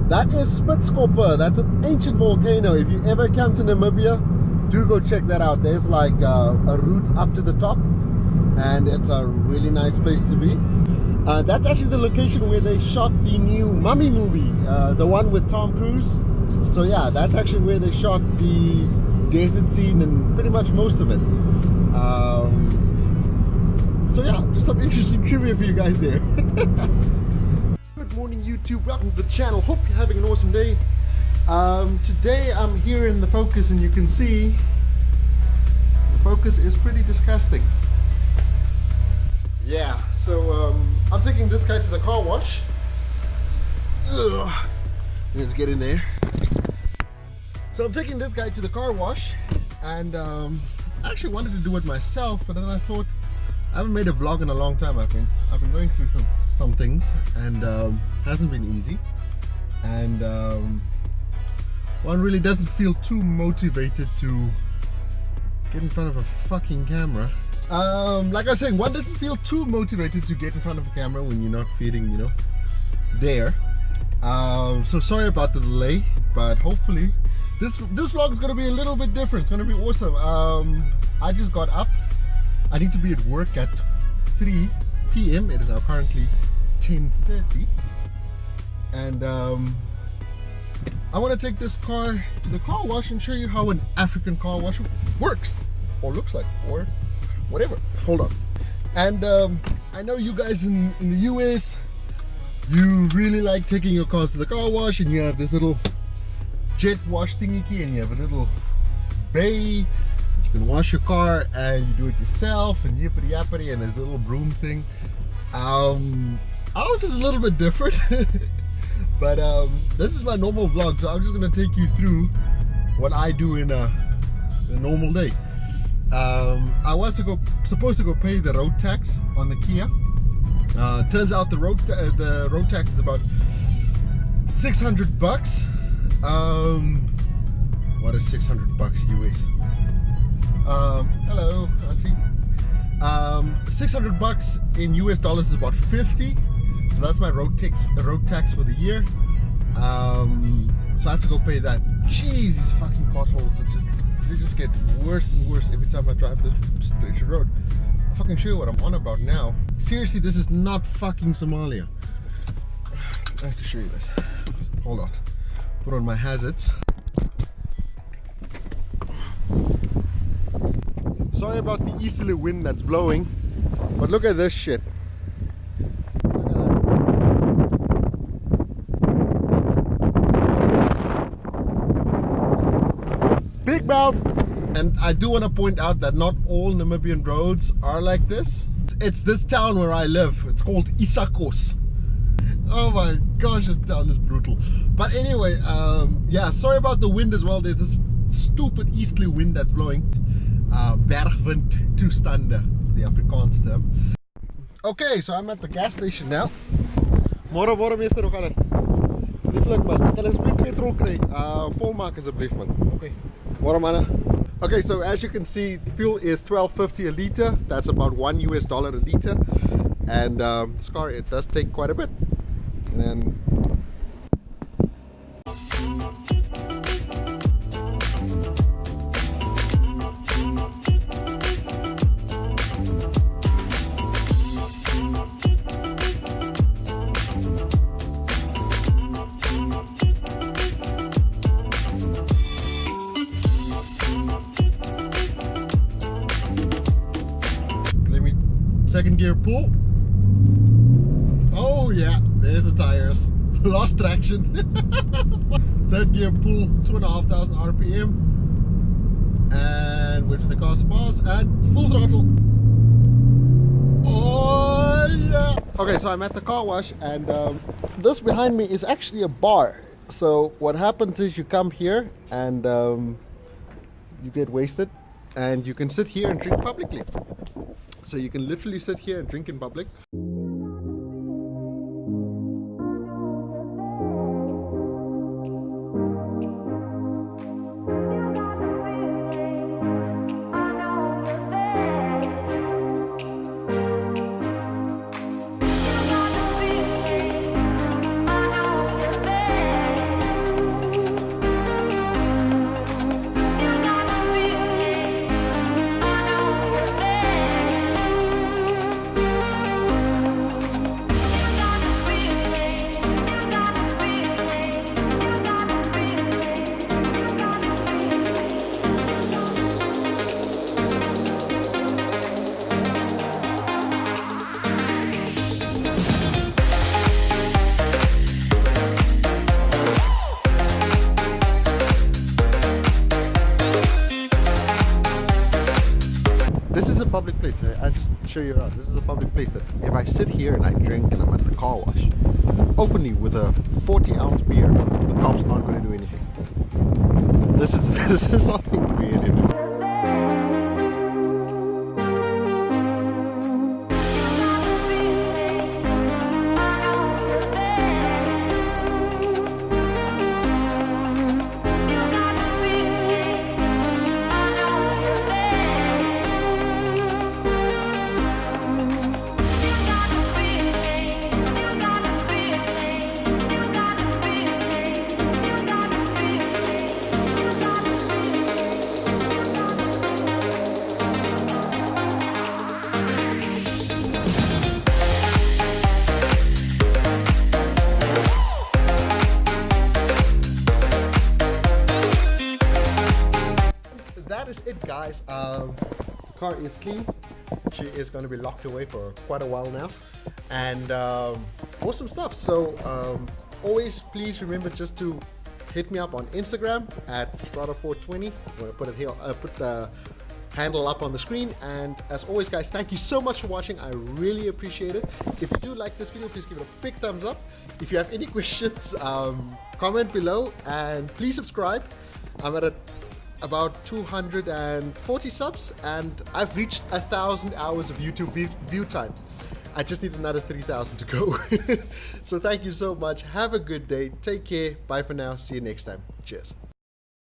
That is Spitskoppe. That's an ancient volcano. If you ever come to Namibia, do go check that out. There's like a route up to the top, and it's a really nice place to be. That's actually the location where they shot the new Mummy movie, the one with Tom Cruise. So yeah, that's actually where they shot the desert scene and pretty much most of it. So yeah, just some interesting trivia for you guys there. Good morning YouTube, welcome to the channel. Hope you're having an awesome day. Today I'm here in the Focus, and you can see the Focus is pretty disgusting. Yeah, so I'm taking this guy to the car wash. Ugh. Let's get in there. So I'm taking this guy to the car wash, and I actually wanted to do it myself, but then I thought I haven't made a vlog in a long time. I've been going through some things, and hasn't been easy, and one really doesn't feel too motivated to get in front of a fucking camera. Like I was saying, one doesn't feel too motivated to get in front of a camera when you're not feeling, you know, there. So sorry about the delay, but hopefully this vlog is going to be a little bit different. It's going to be awesome. I just got up. I need to be at work at 3 p.m. It is now currently 10:30, and I want to take this car to the car wash and show you how an African car wash works, or looks like, or whatever. Hold on. And I know you guys in the US, you really like taking your cars to the car wash, and you have this little jet wash thingy, and you have a little bay. You can wash your car, and you do it yourself, and yippity yappity, and there's a little broom thing. Ours is a little bit different, but this is my normal vlog, so I'm just gonna take you through what I do in a normal day. I was supposed to go pay the road tax on the Kia. Turns out the road tax is about $600. What is $600 US? Hello, auntie. $600 in US dollars is about 50. So that's my road tax for the year. So I have to go pay that. Jeez, these fucking potholes they just get worse and worse every time I drive this stretch of road. I'll fucking show you what I'm on about now. Seriously, this is not fucking Somalia. I have to show you this. Hold on. Put on my hazards. Sorry about the easterly wind that's blowing, but look at this shit. Look at that. Big mouth! And I do want to point out that not all Namibian roads are like this. It's this town where I live. It's called Isakos. Oh my gosh, this town is brutal. But anyway, yeah, sorry about the wind as well. There's this stupid easterly wind that's blowing. Bergwind toestande is the Afrikaans term. Okay, so I'm at the gas station now. Môre meester, hoe gaan dit? Lieflik man, kan asseblief petrol kry? Vol maak asseblief man. Okay. Môre manne. Okay, so as you can see, fuel is $12.50 a liter. That's about $1 US a liter. And this car, it does take quite a bit. And then second gear pull. Oh yeah, there's the tires. Lost traction. Third gear pull, 2,500 RPM. And wait for the car to pass, and full throttle. Oh yeah. Okay, so I'm at the car wash, and this behind me is actually a bar. So what happens is you come here, and you get wasted, and you can sit here and drink publicly. So you can literally sit here and drink in public. show you around. This is a public place that if I sit here and I drink and I'm at the car wash openly with a 40-ounce beer, the cops aren't going to do anything. This is something creative. That is it, guys. The car is clean. She is going to be locked away for quite a while now, and awesome stuff. So always please remember just to hit me up on Instagram at Strata420. I'm going to put it here, put the handle up on the screen. And as always, guys, thank you so much for watching. I really appreciate it. If you do like this video, please give it a big thumbs up. If you have any questions, comment below, and please subscribe. I'm at about 240 subs, and I've reached 1,000 hours of YouTube view time. I just need another 3,000 to go. So thank you so much. Have a good day. Take care. Bye for now. See you next time. Cheers.